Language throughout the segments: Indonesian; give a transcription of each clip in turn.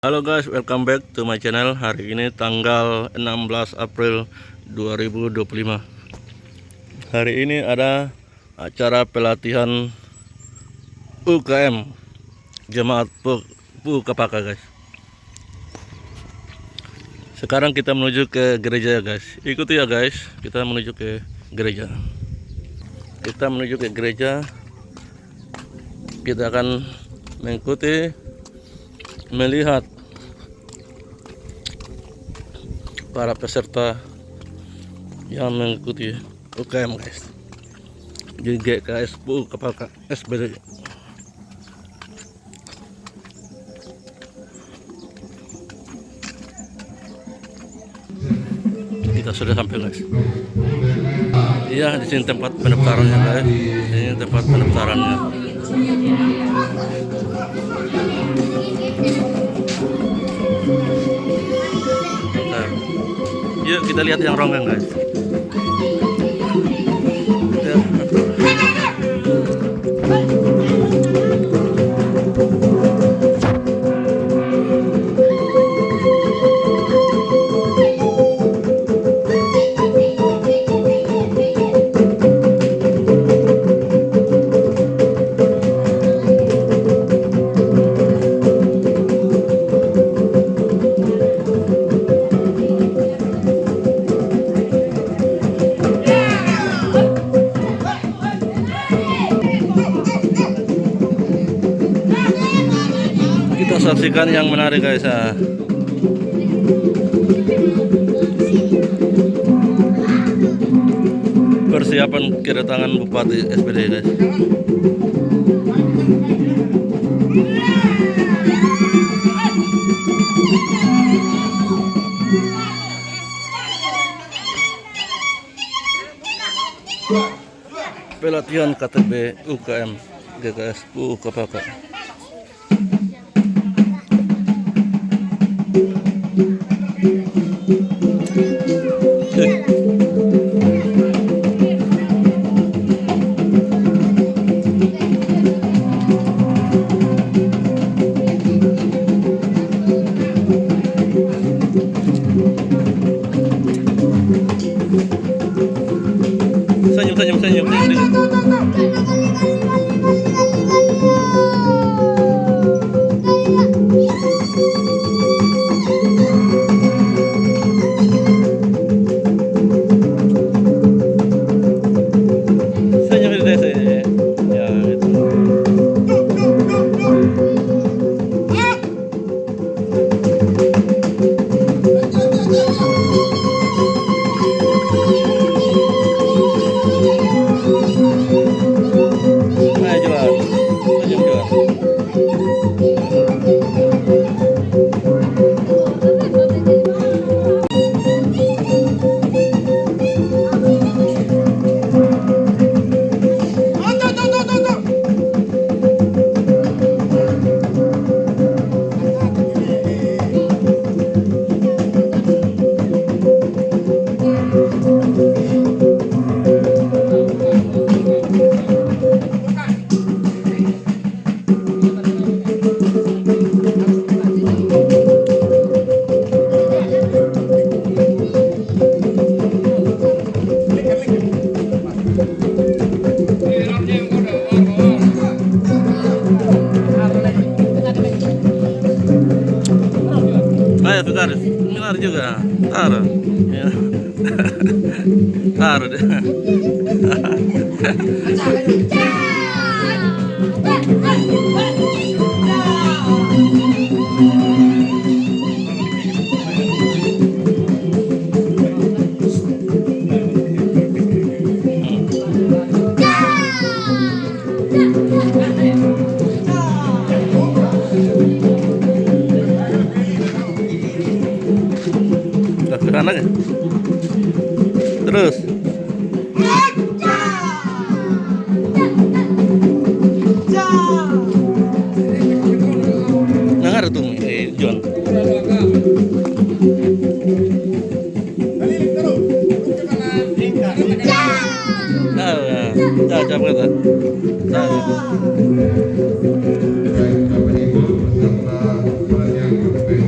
Halo guys, welcome back to my channel. Hari ini tanggal 16 April 2025. Hari ini ada acara pelatihan UKM Jemaat Pukapaka guys. Sekarang kita menuju ke gereja guys. Ikuti ya guys, kita menuju ke gereja. Kita menuju ke gereja. Kita akan mengikuti, melihat para peserta yang mengikuti UKM guys di GKS Pukapaka SBD. Kita sudah sampai guys. Iya, di sini tempat pendaftarannya guys. Ini tempat pendaftarannya. Yuk kita lihat yang ronggang guys. Ya. Kita saksikan yang menarik guys. Persiapan kedatangan Bupati SPD guys. Pelatihan KTP UKM GKS Pukapaka. Senyum. Ya, gitu. Ayo tukar juga, taruh, ya. Taruh deh. Ke kanan ya? Terus dengar tuh John. Coba kata. Bapak Ibu serta yang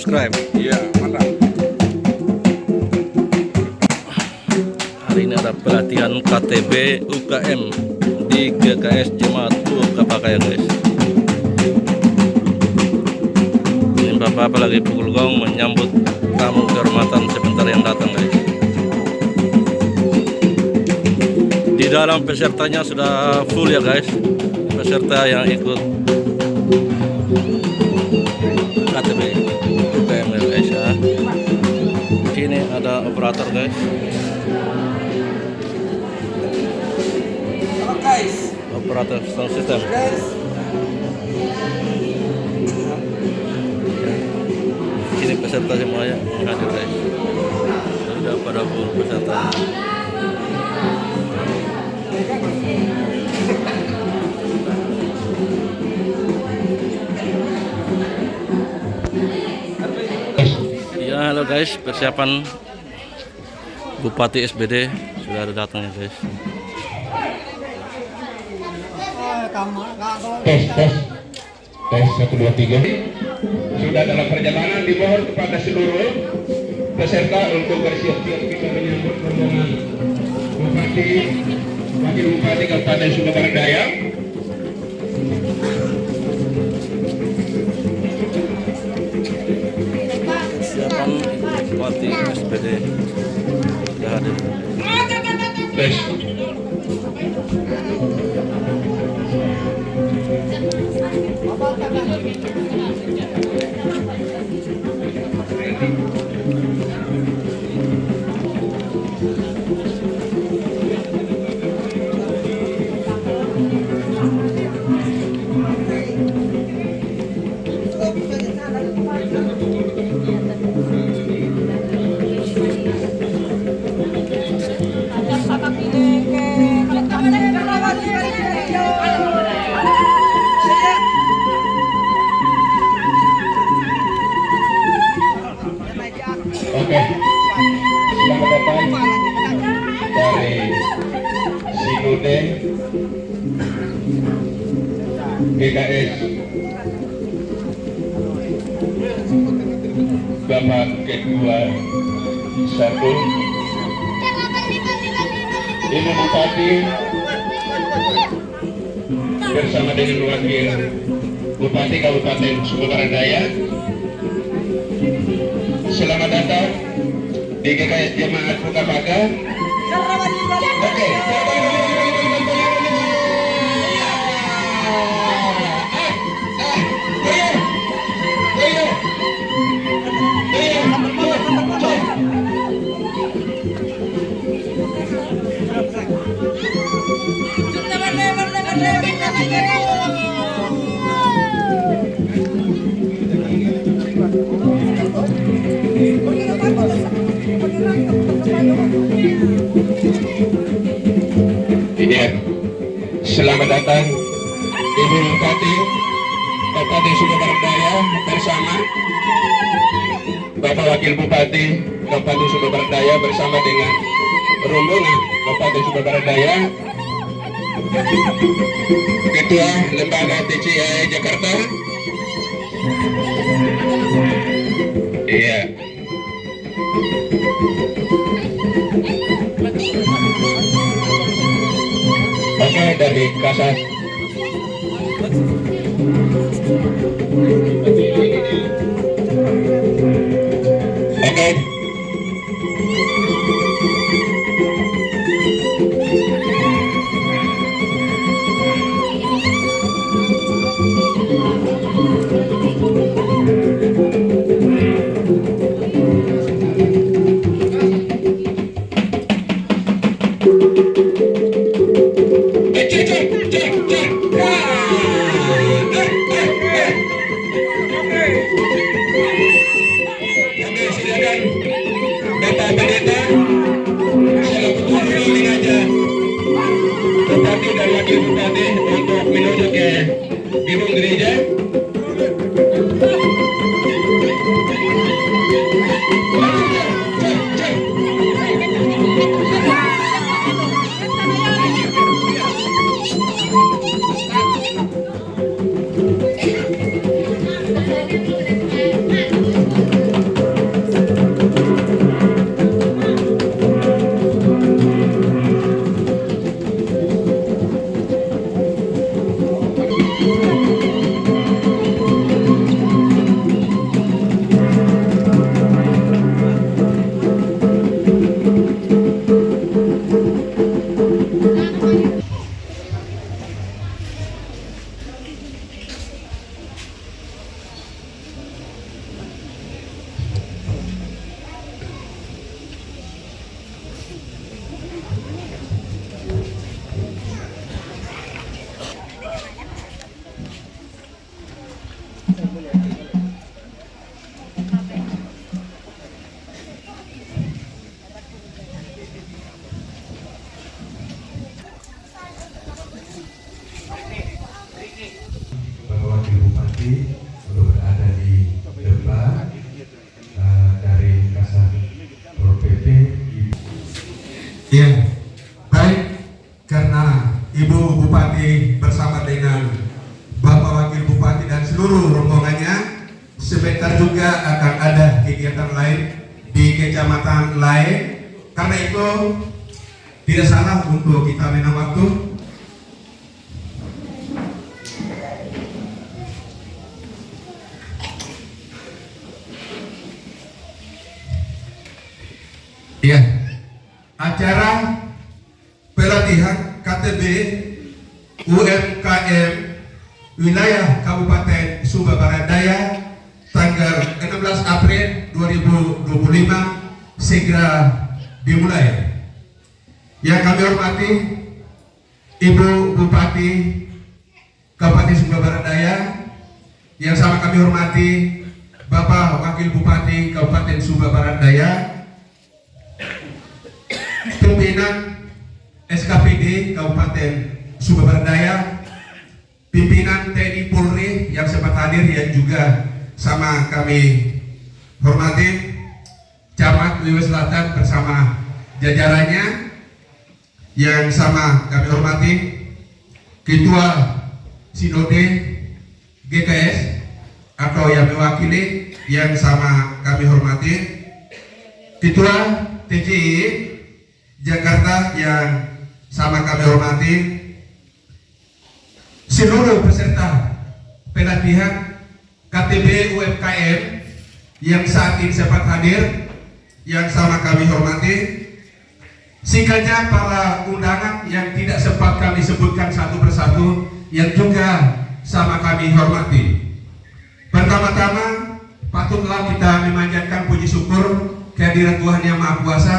subscribe. Iya, mantap. Hari ini ada pelatihan KTB UKM di GKS Jemaat Kapaka ya guys. Ini bapak lagi pukul gong menyambut tamu kehormatan sebentar yang datang guys. Di dalam pesertanya sudah full ya guys, peserta yang ikut KTB UKM ya guys ya. Sini ada operator guys. Operator sound system. Sini peserta semuanya yang hadir guys. Sudah pada full peserta. Ya halo guys, persiapan Bupati SBD sudah ada datang ya guys. Tes 1 2 3 sudah dalam perjalanan, dimohon kepada seluruh peserta untuk bersiap-siap kita menyambut rombongan Bupati Wakil Bupati Kabupaten Sumba Barat Daya. Oke, selamat datang dari Sinode GKS Bapak Kedua Satu, Ibu Bupati bersama dengan Wakil Bupati Kabupaten Sumba Barat Daya. Selamat datang di GKS Jemaat Pukapaga. Oke. Iya. Selamat datang Ibu Bupati Kabupaten Sumba Barat Daya bersama Bapak Wakil Bupati Kabupaten Sumba Barat Daya bersama dengan rombongan Kabupaten Sumba Barat Daya, Ketua Lembaga TCI Jakarta. Iya. Oke, dari Kasat. Oke. Bapak Pendeta, selaku keliling aja Bupati dan Wakil Bupati untuk menuju ke gedung gereja. Bapak Wakil Bupati untuk berada di depan dari Kasat Pol PP. Ya, baik, karena Ibu Bupati bersama dengan Bapak Wakil Bupati dan seluruh rombongannya sebentar juga akan ada kegiatan lain di kecamatan lain. Karena itu tidak salah untuk kita menang waktu. Ya, acara pelatihan KTB UMKM wilayah Kabupaten Sumba Barat Daya tanggal 16 April 2025 segera dimulai. Yang kami hormati Ibu Bupati Kabupaten Sumba Barat Daya, yang sama kami hormati Bapak Wakil Bupati Kabupaten Sumba Barat Daya, pimpinan SKPD Kabupaten Sumba Barat Daya, pimpinan TNI Polri yang sempat hadir yang juga sama kami hormati, Camat Wiwis Selatan bersama jajarannya yang sama kami hormati, Ketua Sinode GKS atau yang mewakili yang sama kami hormati, Ketua TCI Jakarta yang sama kami hormati, seluruh peserta pelatihan KTB UMKM yang saat ini sempat hadir yang sama kami hormati, singkatnya para undangan yang tidak sempat kami sebutkan satu persatu yang juga sama kami hormati. Pertama-tama patutlah kita memanjatkan puji syukur kehadiran Tuhan Yang Maha Kuasa,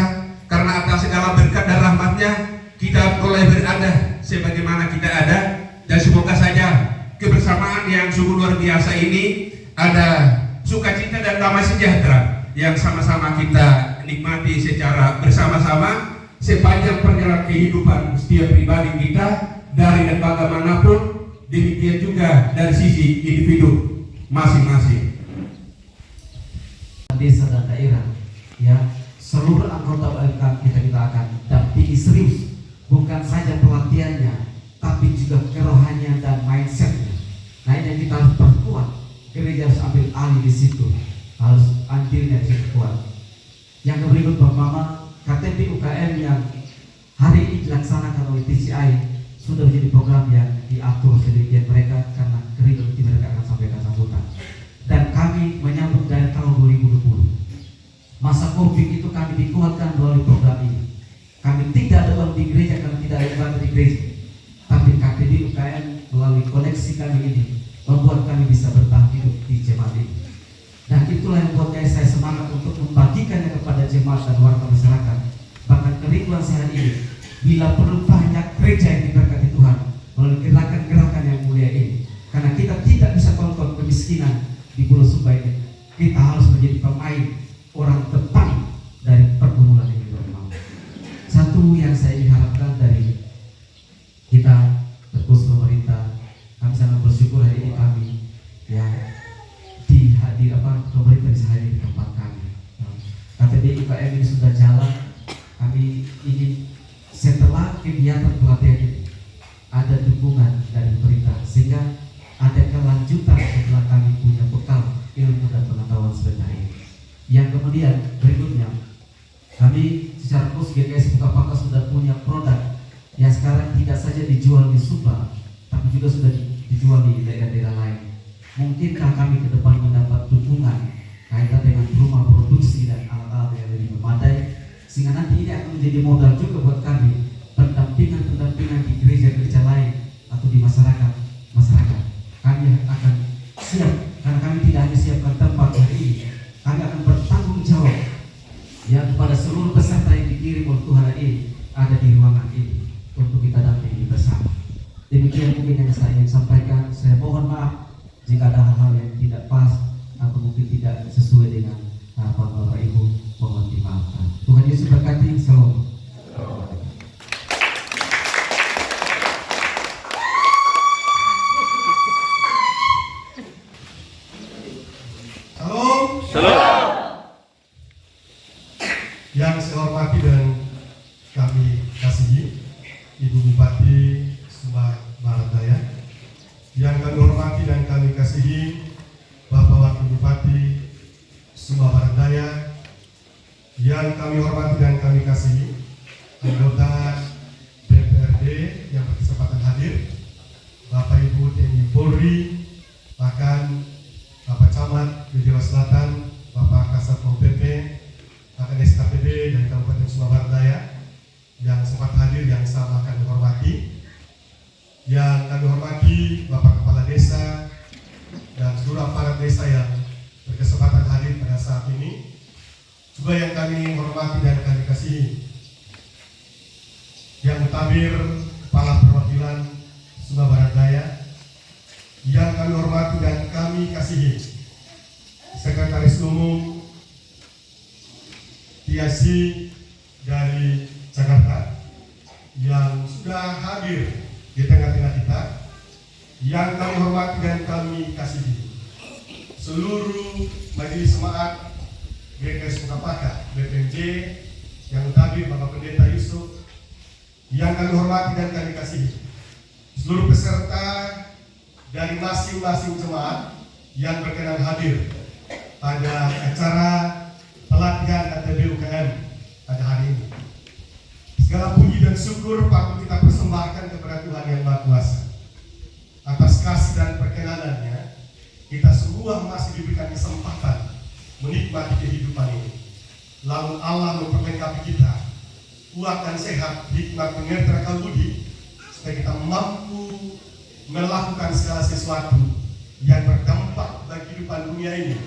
karena atas segala berkat dan rahmatnya kita boleh berada sebagaimana kita ada, dan semoga saja kebersamaan yang sungguh luar biasa ini ada sukacita dan damai sejahtera yang sama-sama kita nikmati secara bersama-sama sepanjang perjalanan kehidupan setiap pribadi kita dari dan bagaimanapun, demikian juga dari sisi individu masing-masing. Desa dan daerah, ya, seluruh anggota UMK kita akan dampingi serius, bukan saja pelatihannya, tapi juga kerohanian dan mindsetnya. Nah, ini yang kita harus perkuat. Gereja harus ambil alih di situ, harus andilnya di situ kuat. Yang berikut Bapak, KTP UKM yang hari ini dilaksanakan oleh TCI sudah menjadi program yang diatur sedemikian mereka karena keringat mereka akan sampaikan sambutan. Dan kami menyambut dari tahun 2020. Masa COVID itu kami dikuatkan melalui program ini. Kami tidak ada uang di gereja karena tidak ada ibadah di gereja. Tapi KTP UKM melalui koneksi kami ini membuat kami bisa bertahan hidup di jemaat ini. Dan itulah yang membuat saya semangat untuk membagikannya kepada jemaat dan warga masyarakat. Bahkan kerinduan saya ini, bila perlu banyak gereja yang diberkati Tuhan melalui gerakan-gerakan yang mulia ini. Karena kita tidak bisa kontrol kemiskinan di Pulau Sumba ini. Kita harus menjadi pemain orang depan dari pergumulan ini. Satu yang saya harapkan dari kita, terus pemerintah, kami sangat bersyukur hari ini kami ya pemerintah bisa hadir di tempat kami. KTB UKM ini sudah jalan. Kami ingin setelah kegiatan pelatihan ini ada dukungan dari pemerintah sehingga ada kelanjutan setelah kami punya bekal ilmu dan pengetahuan sebentar ini. Yang kemudian berikutnya kami secara khusus GKS Bukapaka sudah punya produk yang sekarang tidak saja dijual di Sumba tapi juga sudah dijual di daerah-daerah lain. Mungkinkah kami ke depan mendapat dukungan kaitan dengan rumah produksi dan alat-alat yang lebih memadai, sehingga nanti ini akan menjadi modal juga buat kami pendampingan di gereja-gereja lain atau di masyarakat. Kami akan siap, karena kami tidak hanya siapkan tempat hari ini, kami akan bertanggung jawab ya kepada seluruh peserta yang dikirim oleh Tuhan ini ada di ruangan ini untuk kita dampingi bersama. Demikian mungkin yang saya ingin sampaikan. Saya mohon maaf jika ada hal-hal yang tidak pas atau mungkin tidak sesuai dengan harapan Bapak Ibu, mohon dimaafkan. Tuhan Yesus berkati. Shalom. Salam. Salam. Yang saya hormati dan kami kasihi Ibu Bupati Sumba Barat Daya, yang kami hormati dan kami kasihi Bapak Wakil Bupati Sumba Barat Daya, yang kami hormati dan kami kasihi anggota DPRD yang berkesempatan hadir, Bapak Ibu TNI Polri, bahkan Bapak Camat Wiwis Selatan, Bapak Kasat Pol PP, bahkan SKPD dari Kabupaten Sumba Barat Daya yang sempat hadir, yang sama kami hormati. Yang kami hormati Bapak Kepala Desa dan seluruh aparat desa yang berkesempatan hadir pada saat ini. Juga yang kami hormati dan kami kasihi Yang Mutabir Kepala Perwakilan Sumba Barat Daya, yang kami hormati dan kami kasihi Umum PIC dari Jakarta yang sudah hadir di tengah-tengah kita, yang kami hormati dan kami kasihi, seluruh Majelis Jemaat GKS Mukapaka BPMJ yang tadi Bapak Pendeta Yusuf, yang kami hormati dan kami kasihi, seluruh peserta dari masing-masing jemaat yang berkenan hadir pada acara pelatihan ATB UKM pada hari ini. Segala puji dan syukur patut kita persembahkan kepada Tuhan Yang Maha Kuasa. Atas kasih dan perkenanannya, kita semua masih diberikan kesempatan menikmati kehidupan ini. Lalu Allah memperlengkapi kita, kuat dan sehat, hikmat mengerti akal budi, supaya kita mampu melakukan segala sesuatu yang berdampak bagi kehidupan dunia ini,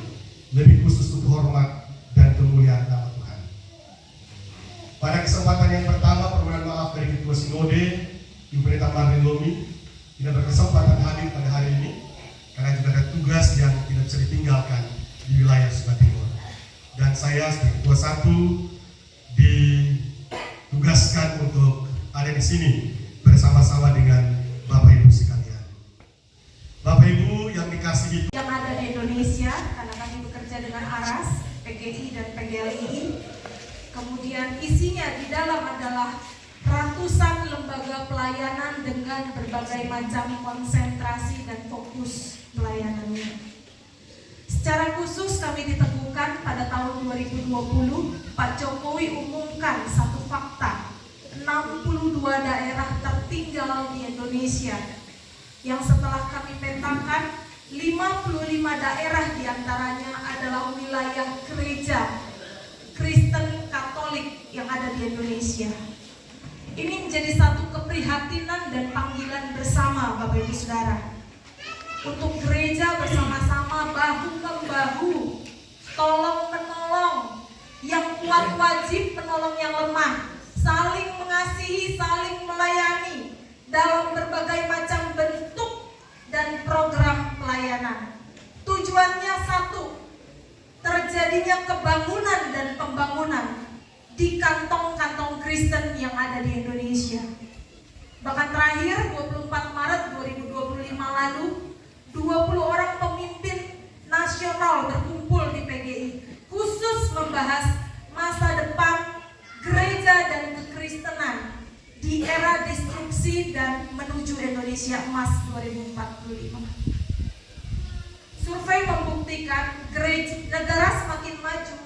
lebih khusus untuk hormat dan kemuliaan nama Tuhan. Pada kesempatan yang pertama, permohonan maaf dari Ketua Sinode Ibu Pendeta Marlin Lomi tidak berkesempatan hadir pada hari ini karena juga ada tugas yang tidak bisa ditinggalkan di wilayah Sumba Timur. Dan saya sebagai Ketua 1 ditugaskan untuk ada di sini bersama-sama dengan Bapak Ibu sekalian. Bapak Ibu yang dikasihi yang ada di Indonesia, karena kami bekerja dengan ARAS, PGI dan PGLI. Kemudian isinya di dalam adalah ratusan lembaga pelayanan dengan berbagai macam konsentrasi dan fokus pelayanannya. Secara khusus kami diteguhkan pada tahun 2020, Pak Jokowi umumkan satu fakta, 62 daerah tertinggal di Indonesia, yang setelah kami petakan, 55 daerah diantaranya adalah wilayah gereja Kristen Katolik yang ada di Indonesia. Ini menjadi satu keprihatinan dan panggilan bersama Bapak Ibu Saudara, untuk gereja bersama-sama bahu-membahu, tolong-menolong, yang kuat wajib menolong yang lemah, saling mengasihi, saling melayani dalam berbagai macam bentuk dan program pelayanan. Tujuannya satu, terjadinya kebangunan dan pembangunan di kantong-kantong Kristen yang ada di Indonesia. Bahkan terakhir 24 Maret 2025 lalu, 20 orang pemimpin nasional berkumpul di PGI khusus membahas masa depan gereja dan kekristenan di era disrupsi dan menuju Indonesia Emas 2045. Survei membuktikan negara semakin maju,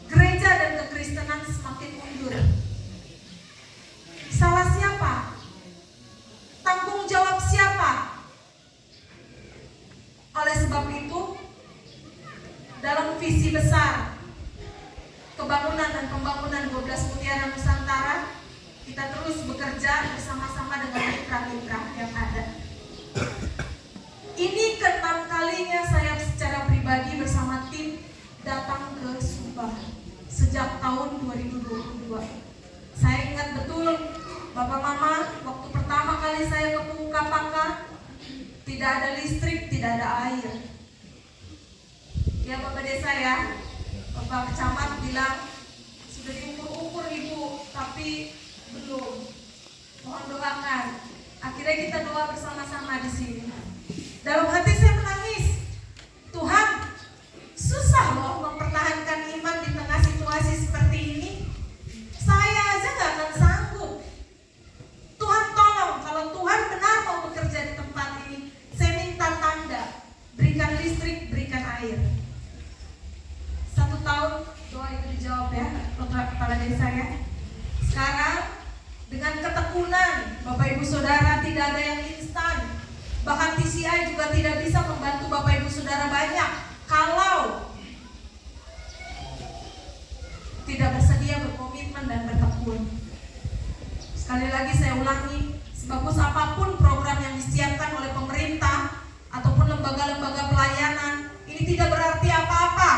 gereja dan kekristenan semakin mundur. Salah siapa? Tanggung jawab siapa? Oleh sebab itu, dalam visi besar kebangunan dan pembangunan 12 Mutiara Nusantara, kita terus bekerja bersama-sama dengan mitra-mitra yang ada. Ini ke-6 kalinya saya secara pribadi bersama tim datang ke Sumba sejak tahun 2022. Saya ingat betul, Bapak Mama, waktu pertama kali saya ke Mukapaka, tidak ada listrik, tidak ada air. Ya Bapak Desa ya, Bapak Camat bilang, sudah diukur-ukur Ibu, tapi belum. Mohon doakan. Akhirnya kita doa bersama-sama di sini. Dalam hati saya menangis. Tuhan, susah loh mempertahankan iman di tengah situasi seperti ini. Saya aja gak akan sanggup. Tuhan tolong, kalau Tuhan benar mau bekerja di tempat ini, saya minta tanda, berikan listrik, berikan air. 1 tahun doa itu dijawab ya, kepala desa ya. Sekarang dengan ketekunan, Bapak Ibu Saudara, tidak ada yang instan. Bahkan TCI juga tidak bisa membantu Bapak Ibu Saudara banyak kalau tidak bersedia berkomitmen dan bertekun. Sekali lagi saya ulangi, sebagus apapun program yang disiapkan oleh pemerintah ataupun lembaga-lembaga pelayanan, ini tidak berarti apa-apa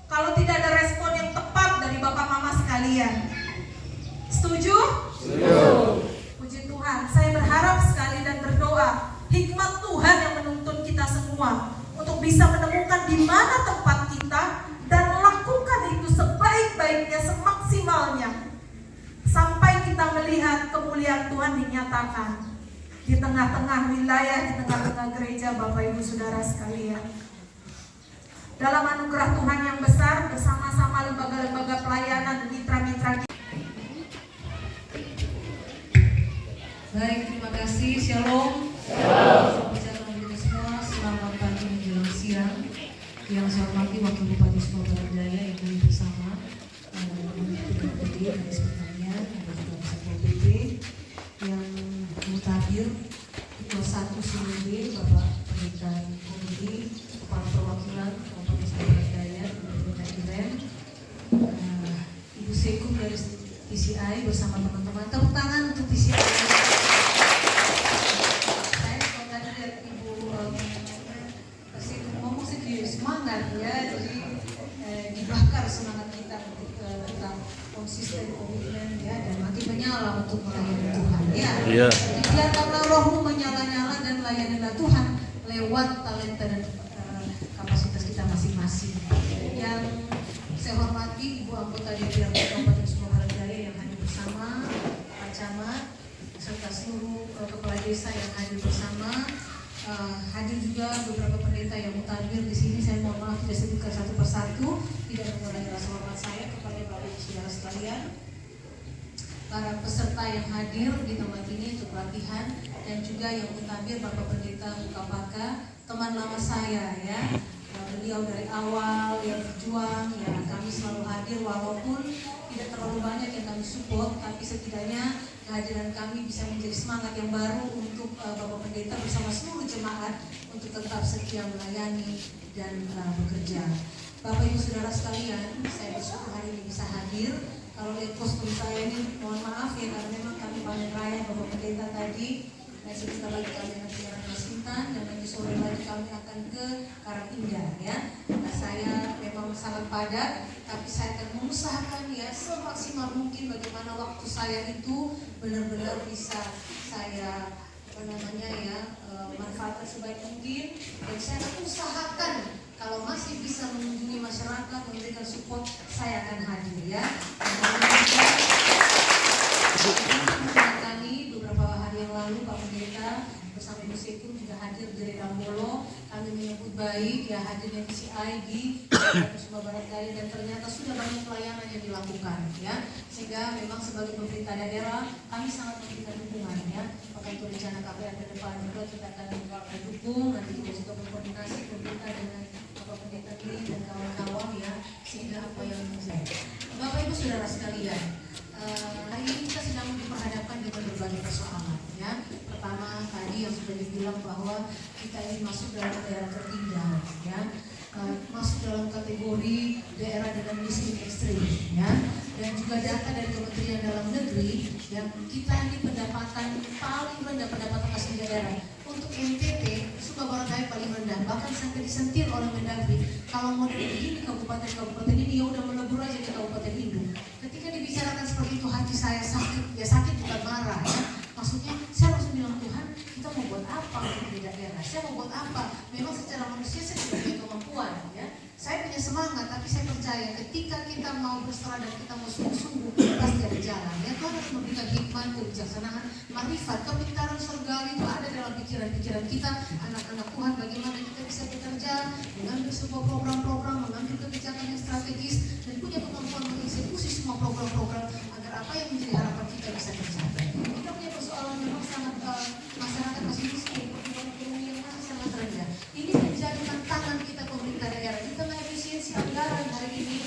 kalau tidak ada respon yang tepat dari Bapak Mama sekalian. Setuju? Setuju. Puji Tuhan, saya berharap sekali dan berdoa hikmat Tuhan yang menuntun kita semua untuk bisa menemukan di mana tempat kita dan sebaik-baiknya, semaksimalnya, sampai kita melihat kemuliaan Tuhan dinyatakan di tengah-tengah wilayah, di tengah-tengah gereja, Bapak Ibu Saudara sekalian. Dalam anugerah Tuhan yang besar, bersama-sama lembaga-lembaga pelayanan, mitra-mitra kita. Baik, terima kasih. Shalom. Selamat semua. Selamat pagi menjelang siang. Yang saya hormati Wakil Bupati Sumbawa Barat Daya yang kami bersama DPD Dinas Pertanian, ada juga Satpol PP yang mutakhir Ketua 1 CMD Bapak Pendeta Komedi, Kepala Perwakilan Kabupaten Sumbawa Barat Daya, Pendeta Irem, Ibu Sekum dari TCI bersama teman-teman. Tepuk tangan untuk TCI. Semangat ya, jadi dibakar semangat kita untuk tetap konsisten, komitmen ya, dan makin menyala untuk melayani Tuhan ya. Iya. Jadi biarkanlah rohmu menyala-nyala dan layanilah Tuhan lewat talenta dan kapasitas kita masing-masing. Yang saya hormati Ibu Anggota DPRD Kabupaten Sumbawa Barat Daya yang hadir bersama, Pak Camat, serta seluruh kepala desa yang hadir bersama. Hadir juga beberapa pendeta yang mutakhir di sini. Saya mohon maaf tidak sebutkan satu persatu, tidak mengurangi rasa hormat saya kepada Bapak Ibu Saudara sekalian, para peserta yang hadir di tempat ini untuk pelatihan, dan juga yang mutakhir Bapak Pendeta Mukapaka, teman lama saya ya. Beliau dari awal yang berjuang ya, kami selalu hadir walaupun tidak terlalu banyak yang kami support, tapi setidaknya kehadiran kami bisa menjadi semangat yang baru untuk Bapak Pendeta bersama seluruh jemaat untuk tetap setia melayani dan bekerja. Bapak Ibu Saudara sekalian, saya bersyukur hari ini bisa hadir. Kalau lihat kostum saya ini, mohon maaf ya, karena memang kami panen raya Bapak Pendeta tadi. Sebentar lagi kami akan ke Masintan, dan nanti sore lagi kami akan ke Karangindah ya. Nah, saya memang sangat padat, tapi saya akan mengusahakan ya semaksimal mungkin bagaimana waktu saya itu benar-benar bisa saya manfaatkan sebaik mungkin, dan saya akan usahakan kalau masih bisa mengunjungi masyarakat, memberikan support, saya akan hadir ya. Kami beberapa hari yang lalu Pak Pendeta bersama Ibu Sekum juga hadir di Rambolo. Kami menyambut baik ya hadirnya TCI di Sumbawa Barat Daya, dan ternyata sudah banyak pelayanan yang dilakukan ya, sehingga memang sebagai pemerintah daerah kami sangat memberikan dukungan ya. Maka itu rencana KPR ke depan juga kita akan mendukung, nanti kita juga berkoordinasi pemerintah dengan Bapak Pendeta Kiri dan kawan-kawan ya, sehingga apa yang terjadi. Bapak Ibu Saudara sekalian, hari ini kita sedang diperhadapkan dengan berbagai persoalan ya. Pertama tadi yang sudah dibilang bahwa kita ini masuk dalam daerah tertinggal ya, masuk dalam kategori daerah dengan miskin ekstrim ya, dan juga data dari Kementerian Dalam Negeri yang kita ini pendapatan paling rendah, pendapatan asli daerah untuk NTT Sumbawa Barat Daya paling rendah, bahkan sampai disentil oleh Mendagri. Kalau model begini kabupaten ini ya udah melebur aja di kabupaten Induk. Ketika dibicarakan seperti itu, hati saya sakit, ya sakit bukan marah ya. Maksudnya saya langsung bilang, Tuhan, kita mau buat apa untuk di daerah? Saya mau buat apa? Memang secara manusia saya tidak punya kemampuan ya. Saya punya semangat, tapi saya percaya ketika kita mau berserah dan kita mau sungguh-sungguh, pasti ada jalan ya. Tuhan harus memberikan hikmat, kebijaksanaan, marifat, kepintaran surgawi itu ada dalam pikiran-pikiran kita, anak-anak Tuhan. Bagaimana kita bisa bekerja, mengambil sebuah program-program, mengambil kebijakan yang strategis, dan punya kemampuan mengeksekusi semua program-program agar apa yang menjadi harapan kita bisa tercapai. Kita punya persoalan memang sangat masyarakat masih miskin, pertumbuhan ekonomi yang masih sangat rendah. Ini menjadi tantangan kita pemerintah daerah. Di tengah efisiensi anggaran hari ini,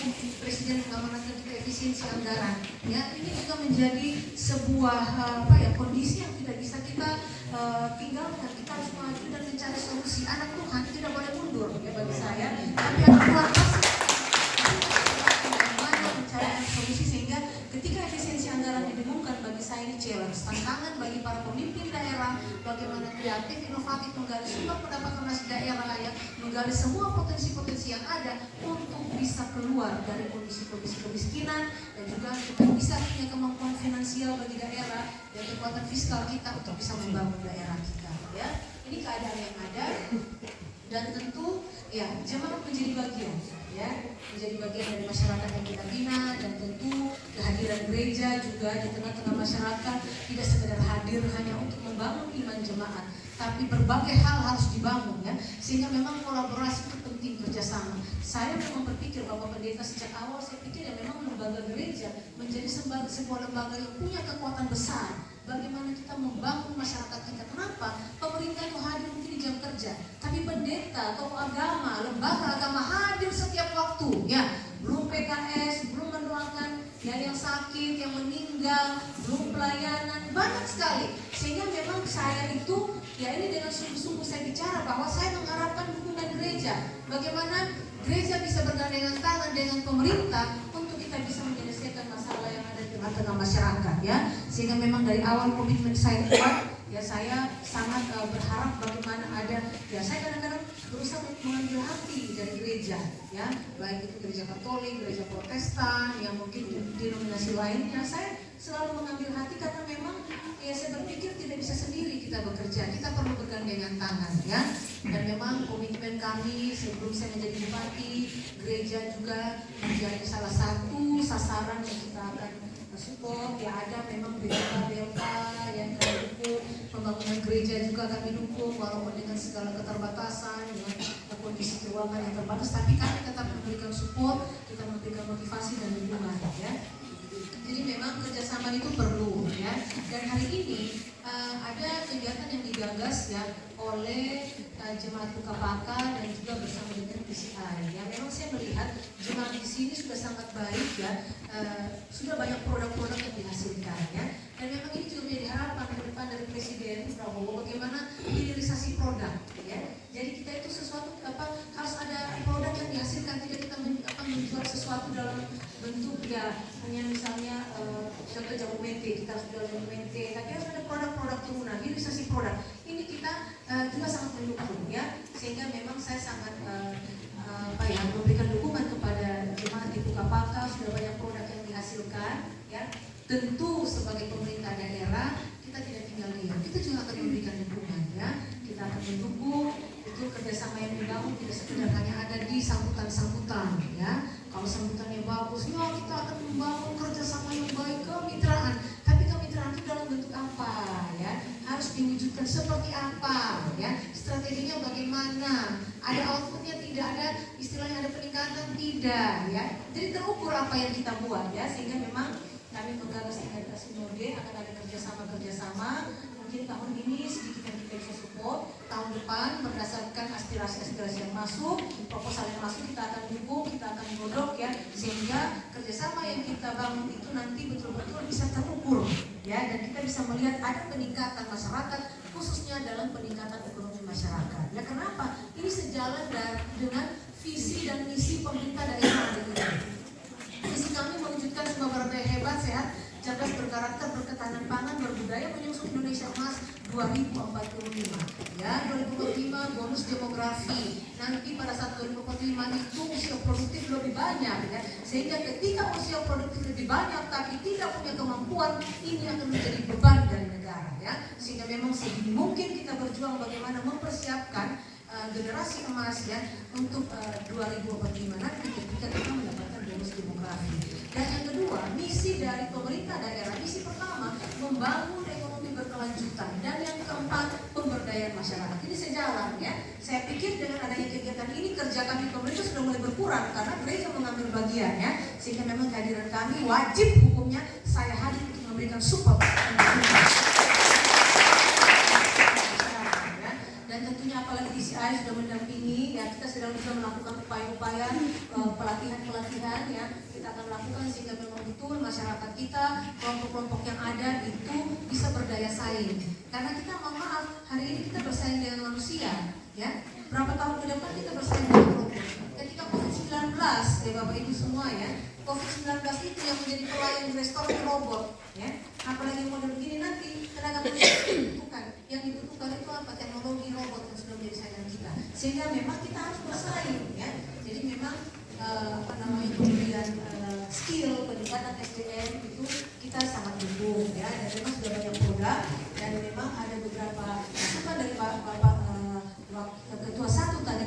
Presiden mengamanatkan kita efisiensi anggaran. Ya, ini juga menjadi sebuah kondisi yang tidak bisa kita tinggalkan. Kita harus maju dan mencari solusi. Anak Tuhan tidak boleh mundur ya bagi saya. Tapi anak Tuhan pasti mencari solusi, sehingga ketika efisiensi anggaran didengungkan, bagi saya ini challenge, tantangan bagi para pemimpin daerah, bagaimana kreatif, inovatif, menggali sumber pendapatan daerah ya, menggali semua potensi-potensi yang ada untuk bisa keluar dari kondisi-kondisi kemiskinan, dan juga kita bisa punya kemampuan finansial bagi daerah dan kekuatan fiskal kita untuk bisa membangun daerah kita ya. Ini keadaan yang ada. Dan tentu ya jemaat menjadi bagian menjadi bagian dari masyarakat yang kita bina, dan tentu kehadiran gereja juga di tengah-tengah masyarakat tidak sekedar hadir hanya untuk membangun iman jemaat, tapi berbagai hal harus dibangun sehingga memang kolaborasi itu penting, kerjasama. Saya memang berpikir bahwa pendeta sejak awal saya pikir memang lembaga gereja menjadi sebuah lembaga yang punya kekuatan besar. Bagaimana kita membangun masyarakat kita? Kenapa? Pemerintah itu hadir mungkin di jam kerja, tapi pendeta, tokoh agama, lembaga agama hadir setiap waktu, belum PKS, belum mendoakan yang sakit, yang meninggal, belum pelayanan, banyak sekali. Sehingga memang saya itu, ini dengan sungguh-sungguh saya bicara bahwa saya mengharapkan dukungan gereja. Bagaimana gereja bisa bergandengan tangan dengan pemerintah untuk kita bisa menyelesaikan masalah yang ada di tengah-tengah masyarakat sehingga memang dari awal komitmen saya kuat saya sangat berharap bagaimana ada saya kadang-kadang berusaha mengambil hati dari gereja baik itu gereja Katolik, gereja Protestan, yang mungkin denominasi lainnya. Saya selalu mengambil hati karena memang saya berpikir tidak bisa sendiri kita bekerja, kita perlu bergandengan tangan dan memang komitmen kami sebelum saya menjadi bupati, gereja juga menjadi salah satu sasaran yang kita akan support. Ada memang Delta yang kami dukung, pembangunan gereja juga kami dukung walaupun dengan segala keterbatasan, dengan kondisi keuangan yang terbatas, tapi kami tetap memberikan support, kita memberikan motivasi dan dukungan Jadi memang kerjasama itu perlu Dan hari ini ada kegiatan yang digagas oleh jemaat Bukapaka dan juga bersama dengan PCI. Memang saya melihat jemaat di sini sudah sangat baik sudah banyak produk-produk yang dihasilkan Dan memang ini juga menjadi harapan ke depan dari Presiden Prabowo bagaimana hilirisasi produk Jadi kita itu sesuatu harus ada produk yang dihasilkan, tidak kita menjual sesuatu dalam bentuk hanya misalnya contoh jamu mente, kita harus jual jamu mente, tapi harus ada produk-produk turunan, hilirisasi produk. Ini kita juga sangat mendukung sehingga memang saya sangat memberikan dukungan kepada jemaat di Bukapaka. Sudah banyak produk yang dihasilkan Tentu sebagai pemerintah daerah kita tidak tinggal diam, kita juga akan memberikan dukungan kita akan mendukung itu kerjasama yang dibangun tidak sekedar hanya ada di sambutan-sambutan kalau sambutannya bagus kita akan membangun kerjasama yang baik, kemitraan, tapi kemitraan itu dalam bentuk apa harus diwujudkan seperti apa strateginya bagaimana, ada outputnya tidak, ada istilahnya ada peningkatan tidak jadi terukur apa yang kita buat sehingga memang kami menggagas dengan Sinode akan ada kerjasama mungkin tahun ini sedikit yang kita bisa support, tahun depan berdasarkan aspirasi-aspirasi yang masuk, proposal yang masuk kita akan dukung, kita akan godok sehingga kerjasama yang kita bangun itu nanti betul-betul bisa terukur dan kita bisa melihat ada peningkatan masyarakat khususnya dalam peningkatan ekonomi masyarakat. Kenapa? Ini sejalan dengan visi dan misi pemerintah daerah Visi kami mewujudkan sebuah bangsa yang hebat, sehat, cerdas, berkarakter, berketahanan pangan, berbudaya, menyusun Indonesia Emas 2045. 2045 bonus demografi. Nanti pada saat 2045 itu usia produktif lebih banyak sehingga ketika usia produktif lebih banyak tapi tidak punya kemampuan, ini akan menjadi beban dari negara sehingga memang sedini mungkin kita berjuang bagaimana mempersiapkan generasi emas untuk 2045 nanti ketika kita mendapatkan bonus demografi. Dan yang kedua, misi dari pemerintah daerah, misi pertama membangun ekonomi berkelanjutan, dan yang keempat pemberdayaan masyarakat. Ini sejalan Saya pikir dengan adanya kegiatan ini kerja kami pemerintah sudah mulai berkurang karena gereja mengambil bagian sehingga memang kehadiran kami wajib hukumnya saya hadir untuk memberikan support. Dan tentunya apalagi DCI sudah mendampingi kita sedang bisa melakukan upaya-upaya pelatihan kita akan lakukan sehingga memang betul masyarakat kita, kelompok-kelompok yang ada itu bisa berdaya saing. Karena kita mohon maaf, hari ini kita bersaing dengan manusia berapa tahun ke depan kita bersaing dengan robot. Ketika COVID-19 Bapak Ibu semua COVID-19 itu yang menjadi pelayan di restoran robot apalagi model begini nanti tenaga manusia dibutuhkan. Yang dibutuhkan itu apa? Teknologi robot yang sudah menjadi saingan kita. Sehingga memang kita harus bersaing Jadi memang pemberian skill, peningkatan SDM itu kita sangat dukung dan memang sudah banyak produk dan memang ada beberapa masukan dari Bapak Ketua 1 tadi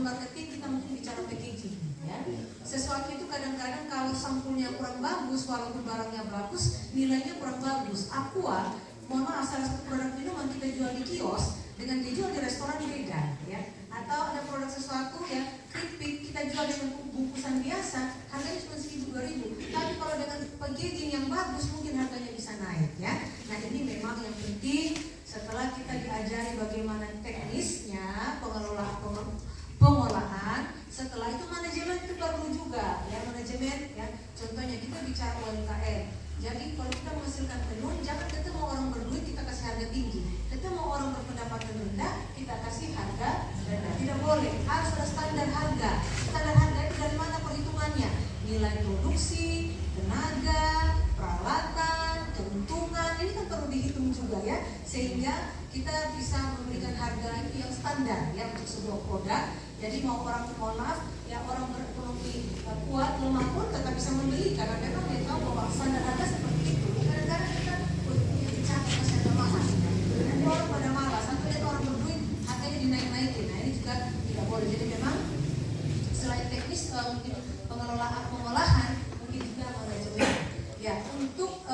sebelum marketing kita mungkin bicara packaging ya. Sesuatu itu kadang-kadang kalau sampulnya kurang bagus, walaupun barangnya bagus, nilainya kurang bagus. Aqua, mohon maaf, salah satu produk minuman kita jual di kios dengan dijual di restoran beda ya. Atau ada produk sesuatu ya, keripik kita jual dengan bungkusan biasa, harganya cuma 1.000-2.000. Tapi kalau dengan packaging yang bagus mungkin harganya bisa naik ya. Nah ini memang yang penting setelah kita diajari bagaimana teknisnya pengolahan, setelah itu manajemen itu perlu juga ya, manajemen ya. Contohnya kita bicara UMKM. Jadi kalau kita menghasilkan tenun, jangan ketemu orang berduit kita kasih harga tinggi, ketemu orang berpendapatan rendah kita kasih harga rendah. Tidak boleh, harus ada standar harga. Standar harga itu dari mana perhitungannya? Nilai produksi, tenaga, peralatan, keuntungan, ini kan perlu dihitung juga ya, sehingga kita bisa memberikan harga itu yang standar ya untuk sebuah produk. Jadi mau orang, mohon maaf ya, orang berekonomi kuat lemah pun tetap bisa membeli karena memang dia tahu bahwa standar harga seperti itu. Kadang-kadang kita bicara masih ada mahal, nanti orang pada malas, sampai lihat orang berduit harganya dinaik-naikin. Nah ini juga tidak boleh. Jadi memang selain teknis mungkin pengolahan mungkin juga manajemen ya. Untuk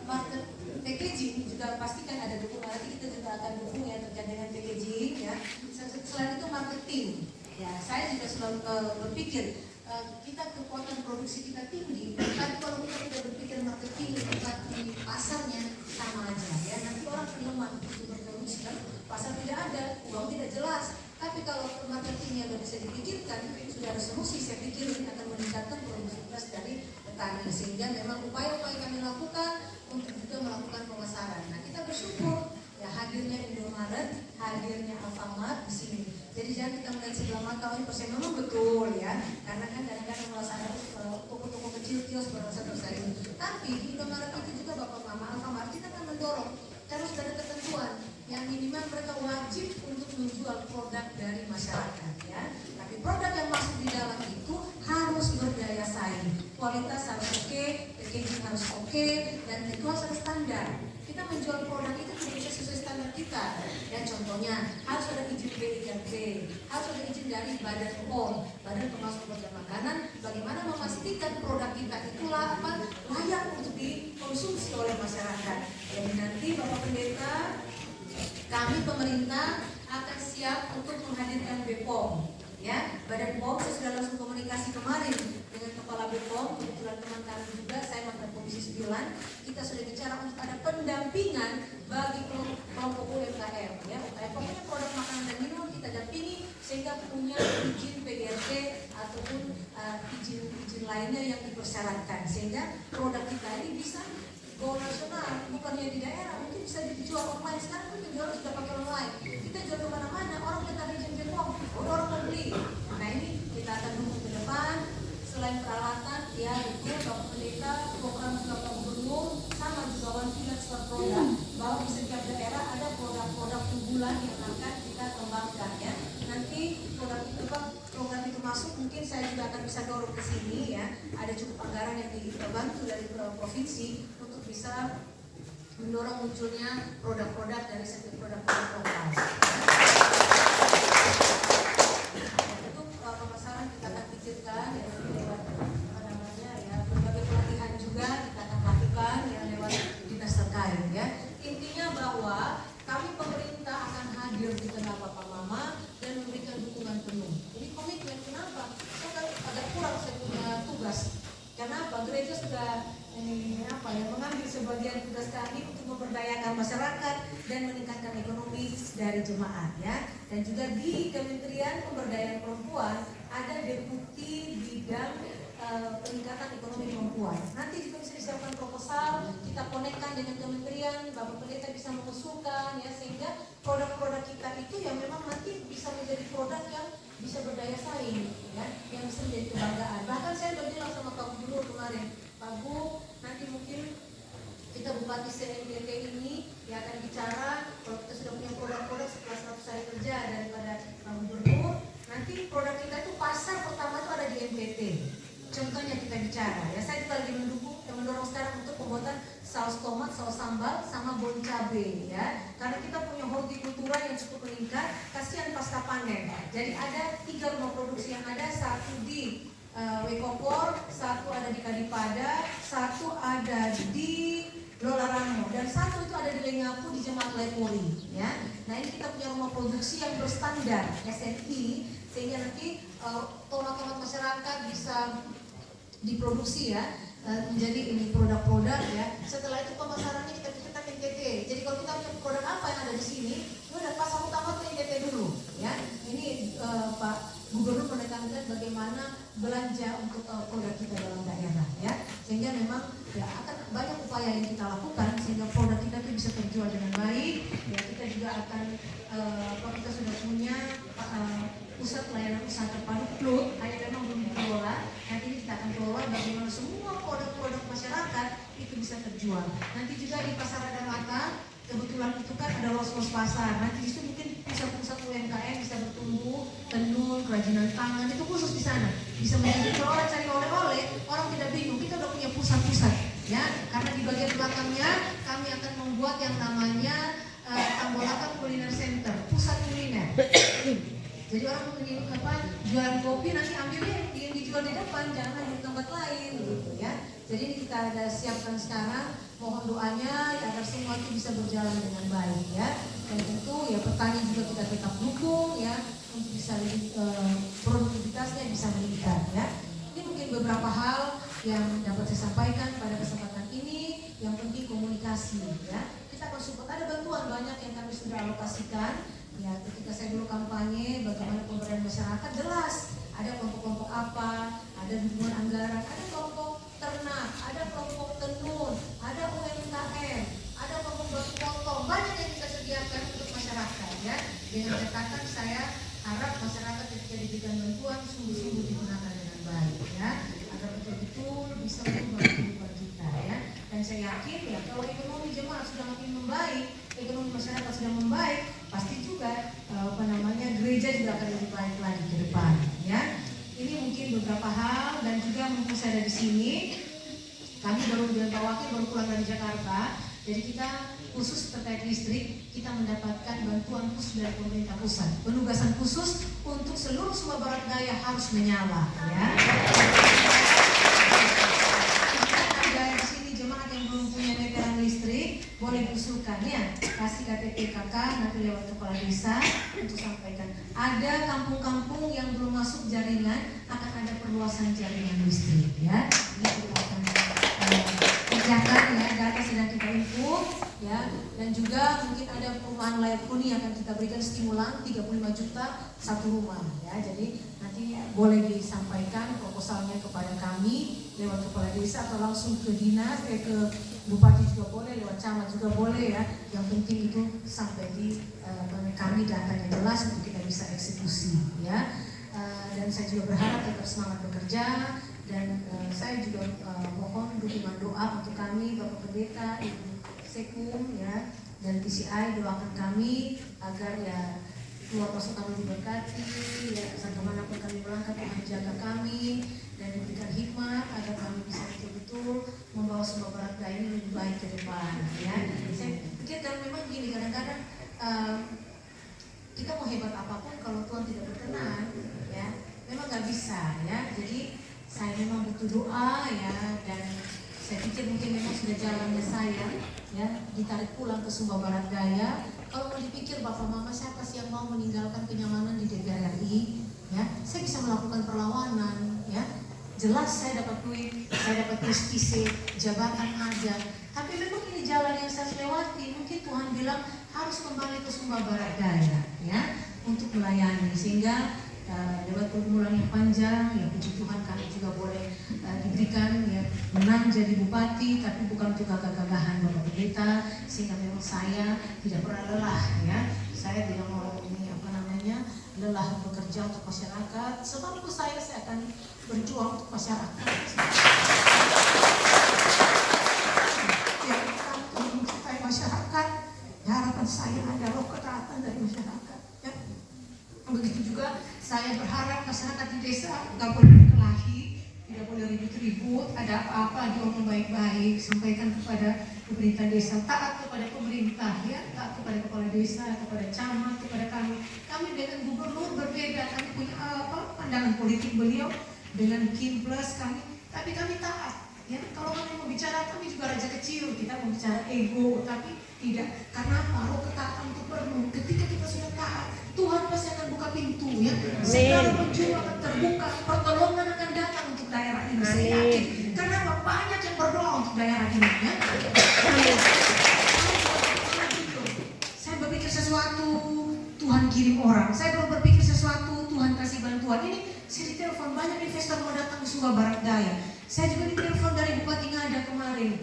market packaging juga pastikan ada dukungan, nanti kita juga akan dukung ya terkait dengan packaging ya. Selain itu marketing ya, saya juga selalu berpikir kita kekuatan produksi kita tinggi, tapi kalau kita tidak berpikir marketing di pasarnya sama aja ya, nanti orang lemah untuk berproduksi kan, pasar tidak ada, uang tidak jelas. Tapi kalau marketingnya sudah bisa dipikirkan, sudah ada solusi, saya pikir ini akan meningkatkan produktivitas dari petani, sehingga memang upaya-upaya kami lakukan untuk juga melakukan pemasaran. Nah kita bersyukur ya hadirnya Indomaret, hadirnya Alfamart di sini. Jadi jangan kita melihat sebelah mata, oh persen memang betul ya, karena kan kadang-kadang melaksanakan toko-toko kecil kios bersaing. Tapi di Indomaret itu juga Bapak Mama Alfamart kita akan mendorong karena sudah ada ketentuan yang minimal mereka wajib untuk menjual produk dari masyarakat ya. Tapi produk yang masuk di dalam itu harus berdaya saing, kualitas harus oke, packaging harus oke, dan itu harus ada standar. Kita menjual produk itu tidak bisa sesuai standar kita ya. Contohnya harus ada izin BIKP, harus ada izin dari Badan POM, Badan Pemasok Produk Makanan, bagaimana memastikan produk kita itulah layak untuk dikonsumsi oleh masyarakat. Jadi nanti Bapak Pendeta, kami pemerintah akan siap untuk menghadirkan BPOM ya. Badan POM saya sudah langsung komunikasi kemarin dengan Kepala BPOM, kebetulan teman kami juga, saya mantan Komisi 9. Kita sudah bicara untuk ada pendampingan bagi kelompok UMKM ya. Pokoknya produk makanan dan minuman kita dampingi sehingga punya izin PGRT ataupun izin lainnya yang dipersyaratkan, sehingga produk kita ini bisa go nasional, bukannya di daerah, mungkin bisa dijual online. Sekarang pun penjualan sudah pakai online, kita jual kemana-mana, orang kita ada izin BPOM, orang membeli. Nah ini kita akan dukung ke depan. Selain peralatan ya itu Bapak Pendeta, program Bapak Gubernur sama juga One Village per produk, bahwa di setiap daerah ada produk-produk unggulan yang akan kita kembangkan ya. Nanti program itu masuk, mungkin saya juga akan bisa dorong ke sini ya. Ada cukup anggaran yang dibantu dari provinsi untuk bisa mendorong munculnya produk-produk dari setiap produk-produk lokal. Untuk pemasaran kita akan pikirkan ya, lewat berbagai pelatihan juga kita akan lakukan ya lewat dinas terkait ya. Intinya bahwa kami pemerintah akan hadir di tengah Bapak Mama dan memberikan dukungan penuh. Ini komitmen. Kenapa? Saya agak kurang saya punya tugas. Kenapa? Gereja sudah mengambil sebagian tugas kami untuk memberdayakan masyarakat dan meningkatkan ekonomi dari jemaat ya. Dan juga di Kementerian Pemberdayaan Perempuan ada deputi bidang peningkatan ekonomi perempuan. Nanti juga bisa disiapkan proposal, kita konekkan dengan kementerian, Bapak Pendeta bisa mengusulkan ya, sehingga produk-produk kita itu yang memang nanti bisa menjadi produk yang bisa berdaya saing ya, yang bisa menjadi kebanggaan. Bahkan saya udah bilang sama Pak Gubernur kemarin, Pak Bu, nanti mungkin kita Bupati CNBT ini ya akan bicara kalau kita sudah punya produk-produk setelah 100 hari kerja daripada Pak Gubernur, nanti produk kita itu pasar pertama itu ada di NTT. Contohnya kita bicara ya, saya juga lagi mendorong sekarang untuk pembuatan saus tomat, saus sambal, sama bon cabe ya. Karena kita punya hortikultura yang cukup meningkat, kasihan pasca panen. Jadi ada 3 rumah produksi yang ada, satu di Wekopor, satu ada di Kadipada, satu ada di Lolaramo, dan satu itu ada di Lengapu di Jemaat Lepori ya. Nah ini kita punya rumah produksi yang berstandar SNI, sehingga nanti tomat-tomat masyarakat bisa diproduksi ya, menjadi ini produk-produk ya. Setelah itu pemasarannya kita NTT. Jadi kalau kita punya produk apa yang ada di sini, udah pasar utama ke NTT dulu ya. Ini Pak Gubernur menekankan bagaimana belanja untuk produk kita dalam daerah ya, sehingga memang ya akan banyak upaya yang kita lakukan sehingga produk kita itu bisa terjual dengan baik ya. Kita juga akan kita sudah punya pusat pelayanan usaha terpadu PLUT, hanya memang belum dikelola. Nanti ini kita akan kelola bagaimana semua produk-produk masyarakat itu bisa terjual. Nanti juga di Pasar Ada Mata, kebetulan itu kan ada los-los pasar. Nanti itu mungkin pusat-pusat UMKM bisa bertumbuh, tenun, kerajinan tangan, itu khusus di sana. Bisa menjadi kalau orang cari oleh-oleh, orang tidak bingung. Kita udah punya pusat-pusat, ya. Karena di bagian belakangnya kami akan membuat yang namanya Tambolaka Kuliner Center, pusat kuliner. Jadi orang mau jualan kopi nanti ambilnya yang dijual di depan, jangan di tempat lain, gitu ya. Jadi ini kita ada siapkan sekarang. Mohon doanya ya, agar semua itu bisa berjalan dengan baik ya. Dan tentu ya petani juga kita tetap dukung ya untuk bisa lebih produktivitasnya bisa meningkat ya. Ini mungkin beberapa hal yang dapat saya sampaikan pada kesempatan ini. Yang penting komunikasi ya. Kita akan support, ada bantuan banyak yang kami sudah alokasikan ya. Ketika saya dulu kampanye bagaimana pemberdayaan masyarakat, jelas ada kelompok-kelompok apa, ada dukungan anggaran, ada kelompok ternak, ada kelompok tenun, ada UMKM, ada kelompok batu potong, banyak yang kita sediakan untuk masyarakat ya. Dengan catatan saya harap masyarakat ketika diberikan bantuan sungguh-sungguh digunakan dengan baik ya, agar betul-betul bisa mengubah kehidupan kita ya. Dan saya yakin ya kalau ekonomi jemaat sudah makin membaik, ekonomi masyarakat sudah membaik, pasti juga gereja juga akan lebih baik lagi ke depan ya. Ini mungkin beberapa hal, dan juga mumpung saya ada di sini, kami baru dengan Pak Wakil baru pulang dari Jakarta, jadi kita khusus terkait listrik kita mendapatkan bantuan khusus dari pemerintah pusat, penugasan khusus untuk seluruh Sumba Barat Daya harus menyala ya. Ada di sini jemaat yang belum punya meteran listrik boleh usulkan ya, kasih KTP KK nanti lewat kepala desa untuk sampaikan. Ada kampung-kampung yang belum masuk jaringan, akan ada perluasan jaringan listrik ya. Ini kita akan kerjakan ya, data sedang kita input ya. Dan juga mungkin ada perumahan layak huni yang akan kita berikan stimulan 35 juta satu rumah ya. Jadi nanti boleh disampaikan proposalnya kepada kami lewat kepala desa atau langsung ke dinas, ke bupati juga boleh, lewat camat juga boleh ya. Yang penting itu sampai di kami datanya jelas untuk kita bisa eksekusi ya. Dan saya juga berharap tetap semangat bekerja, dan saya juga mohon dukungan doa untuk kami, Bapak Pendeta, Ibu Sekum ya, dan TCI, doakan kami agar ya keluar masuk kami diberkati ya, kemanapun kami berangkat Tuhan jaga kami dan diberikan hikmat agar kami bisa betul-betul membawa Sumba Barat Daya ini lebih baik ke depan ya. Saya pikir kan memang gini, kadang-kadang kita mau hebat apapun kalau Tuhan tidak berkenan ya memang nggak bisa ya. Jadi saya memang butuh doa ya, dan saya pikir mungkin memang sudah jalannya saya ya ditarik pulang ke Sumba Barat Daya. Kalau mau dipikir Bapak Mama, siapa sih yang mau meninggalkan kenyamanan di DPR RI ya? Saya bisa melakukan perlawanan ya. Jelas saya dapat duit, saya dapat prestise, jabatan ada, tapi memang ini jalan yang saya lewati. Mungkin Tuhan bilang harus kembali ke Sumba Barat Daya ya untuk melayani, sehingga lewat pergumulan yang panjang ya puji Tuhan kami juga boleh diberikan ya menang jadi bupati, tapi bukan untuk gagah-gagahan Bapak Pendeta, sehingga memang saya tidak pernah lelah ya. Saya tidak mau ini lelah bekerja untuk masyarakat, sebab saya akan berjuang untuk masyarakat. Ya, untuk mencintai masyarakat, ya, harapan saya adalah ketaatan dari masyarakat. Ya. Begitu juga saya berharap masyarakat di desa nggak boleh berkelahi, tidak boleh ribut-ribut, ada apa-apa diomong baik-baik, sampaikan kepada pemerintah desa, taat kepada pemerintah, ya, taat kepada kepala desa, kepada camat, kepada kami. Kami dengan gubernur berbeda, kami punya pandangan politik beliau dengan Kim Plus kami, tapi kami taat. Ya, kalau kami mau bicara, kami juga raja kecil, kita mau bicara ego, tapi tidak. Karena roh ketaatan itu perlu. Ketika kita sudah taat, Tuhan pasti akan buka pintu, ya. Segala penjuru akan terbuka, pertolongan akan datang untuk daerah ini. Saya yakin. Karena banyak yang berdoa untuk daerah ini, ya. Saya berpikir sesuatu, Tuhan kirim orang. Saya belum berpikir sesuatu, Tuhan kasih bantuan. Ini saya ditelepon banyak investor mau datang ke Sumba Barat Daya. Saya juga ditelepon dari Bupati Ngada kemarin.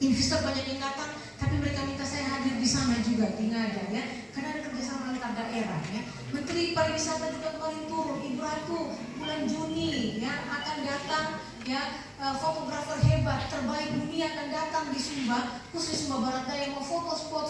Investor banyak yang datang, tapi mereka minta saya hadir di sana juga di Ngada, ya. Karena ada kerjasama antar daerah, ya. Menteri Pariwisata juga kemarin turun, Ibu Ratu bulan Juni, ya, akan datang, ya. Fotografer hebat terbaik dunia akan datang di Sumba, khusus Sumba Barat Daya, mau foto spot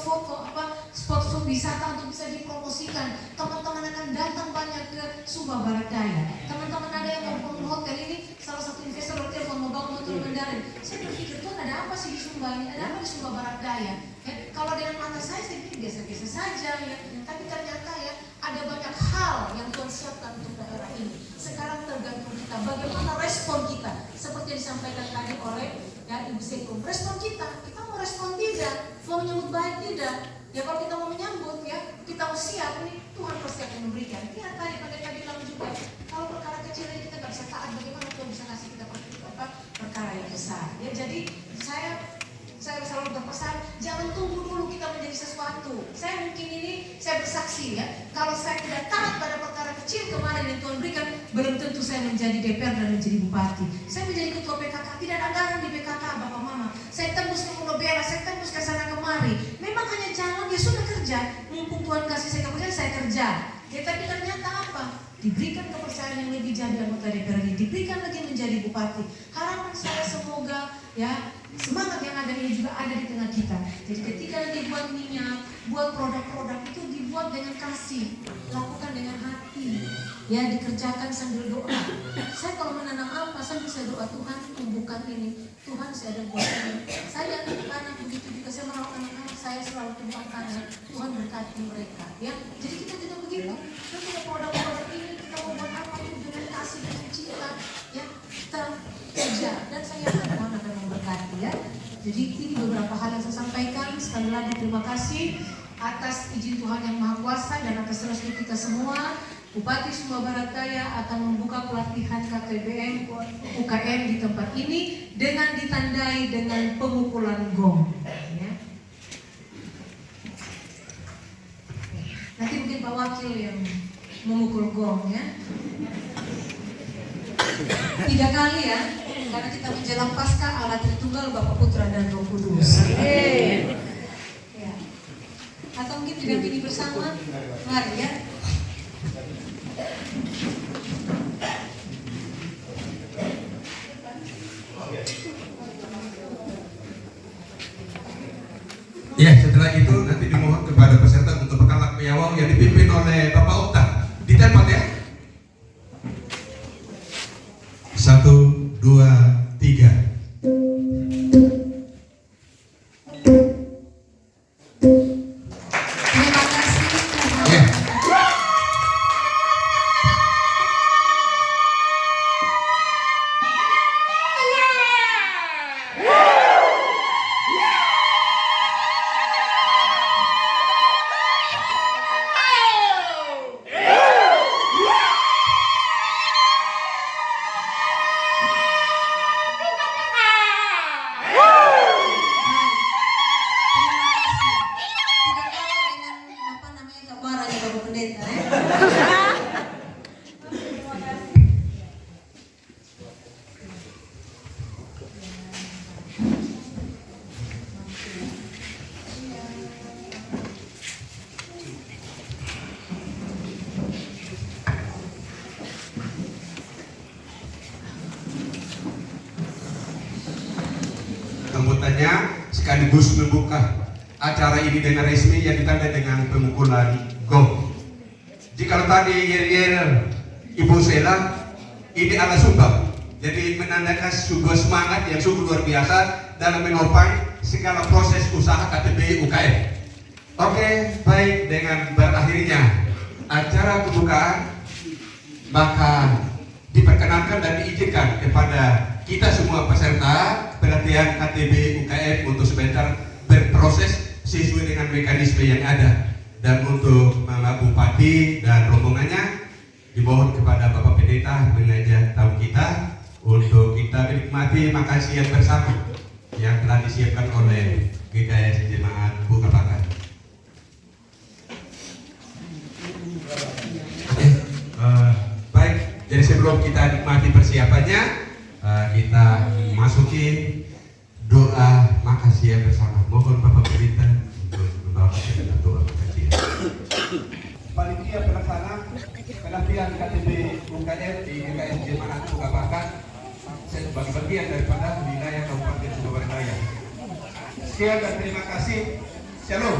wisata untuk bisa dipromosikan. Teman-teman akan datang banyak ke Sumba Barat Daya. Teman-teman ada yang mau bangun hotel, ini salah satu investor telepon mau bangun hotel Mandarin. Saya berpikir, Tuhan ada apa sih di Sumba ini? Ada apa di Sumba Barat Daya? Ya, kalau dengan mata saya pikir biasa-biasa saja, ya. Tapi ternyata, ya, ada banyak hal yang Tuhan siapkan untuk daerah ini. Sekarang tergantung kita, bagaimana respon kita. Seperti yang disampaikan tadi oleh, ya, Ibu Sekum. Respon kita mau respon tidak, mau menyambut baik tidak. Ya kalau kita mau menyambut, ya, kita mau siap, ini Tuhan pasti akan memberikan. Lihat tadi bilang juga, kalau perkara kecil ini kita nggak bisa taat, bagaimana Tuhan bisa kasih kita perkara yang besar. Ya, jadi saya selalu berpesan, jangan tunggu dulu kita menjadi sesuatu. Saya mungkin ini, saya bersaksi, ya, kalau saya tidak taat pada perkara kecil kemarin yang Tuhan berikan, belum tentu saya menjadi DPR dan menjadi bupati. Saya menjadi ketua PKK, tidak ada anggaran di PKK, Bapak Mama. Saya tembus ke Pulau Bela, saya tembus ke sana kemari. Memang hanya jalan, ya sudah kerja. Mumpung Tuhan kasih saya kepercayaan, saya kerja. Ya, tapi ternyata apa? Diberikan kepercayaan yang lebih jadi anggota DPR ini, diberikan lagi menjadi bupati. Harapan saya semoga, ya, semangat yang ada ini juga ada di tengah kita. Jadi ketika nanti buat minyak, buat produk-produk itu dibuat dengan kasih, lakukan dengan hati, ya, dikerjakan sambil doa. Saya kalau menanam apa, saya bisa doa, Tuhan tumbuhkan ini, Tuhan saya ada buat ini. Saya anak begitu juga, saya merawat anak-anak saya selalu tumbuhkan tanah, Tuhan berkati mereka, ya. Jadi kita juga begitu. Kita punya produk-produk ini, kita mau buat apa itu dengan kasih dan cinta, ya, kita kerja, dan saya yakin Tuhan akan memberkati, ya. Jadi ini beberapa hal yang saya sampaikan. Sekali lagi terima kasih atas izin Tuhan yang Maha Kuasa dan atas restu kita semua. Bupati Sumba Barat Daya akan membuka pelatihan KTBM UKM di tempat ini dengan ditandai dengan pemukulan gong, ya. Nanti mungkin Pak Wakil yang memukul gong, ya. 3 kali, ya, karena kita menjelang Paskah Allah Tritunggal Bapa Putra dan Roh Kudus. Ya. Atau mungkin didampingi bersama, mari, ya. Ya, setelah itu nanti dimohon kepada peserta untuk berkalak piyawang yang dipimpin oleh Bapak Okta. Di tempat, ya. 1, 2, 3. Terima kasih. Ya. Sambutannya sekaligus membuka acara ini dengan resmi yang ditandai dengan pemukulan gong. Jika tadi yer-yer Ibu Sela, ini ala Sumba, jadi menandakan sebuah semangat yang sungguh luar biasa dalam menopang segala proses usaha KTP UKM. Oke, baik, dengan berakhirnya acara pembukaan, maka diperkenankan dan diizinkan kepada kita semua peserta pelatihan KTP UKM untuk sebentar berproses sesuai dengan mekanisme yang ada. Dan untuk Bapak Bupati dan rombongannya dimohon kepada Bapak Pendeta mengajak tamu kita untuk kita menikmati makan siang bersama yang telah disiapkan oleh GKS Jemaat Bukapaka. Baik, jadi sebelum kita nikmati persiapannya, kita masuki doa makan siang bersama. Mohon Bapak Pendeta untuk membawa kita doa makan siang. Panitia pelaksana pelatihan KTP UKM di GKS Jemaat Bukapaka sebagai bagian daripada wilayah Kabupaten Sumba Barat Daya. Sekian dan terima kasih. Shalom.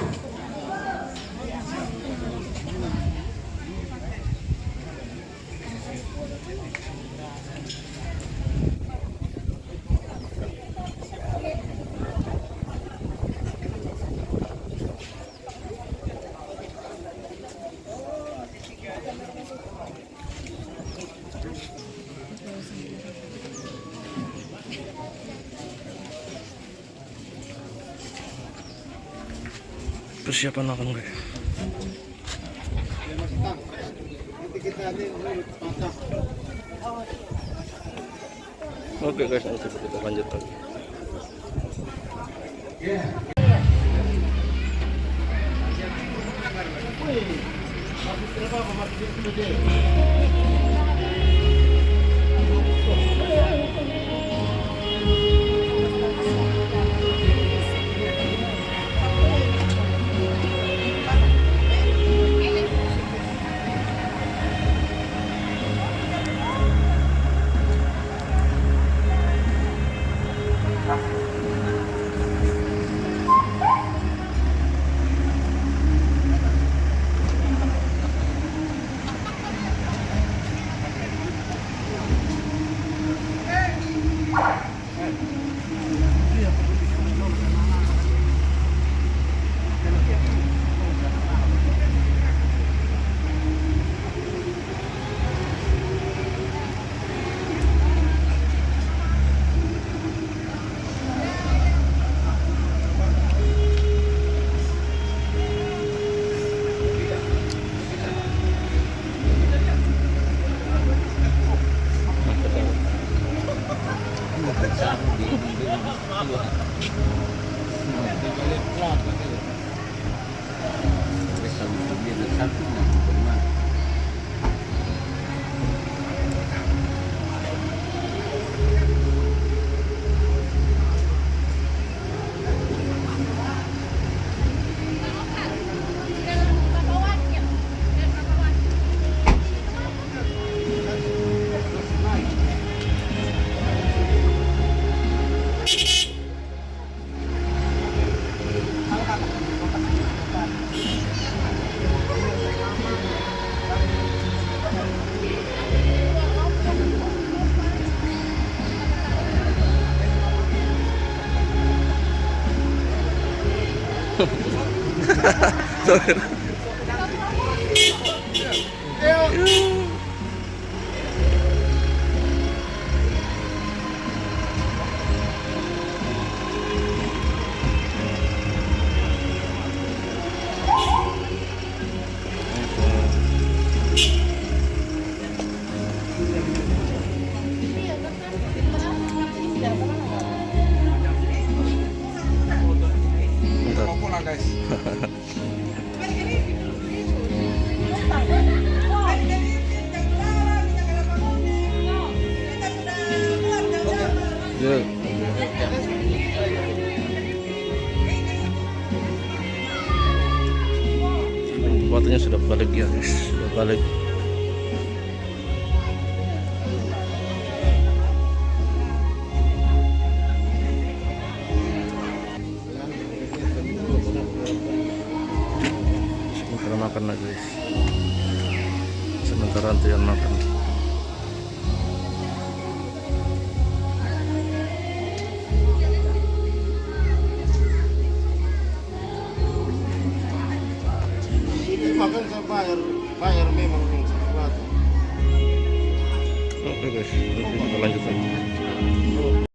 Persiapan makan gue. Oke guys, nanti kita lanjut lagi. Waktunya sudah balik ya guys, sudah balik. Sementara makan lagi guys, sementara antrian makan. saya bayar memang sesuatu. Oke guys, nanti kita lanjut lagi.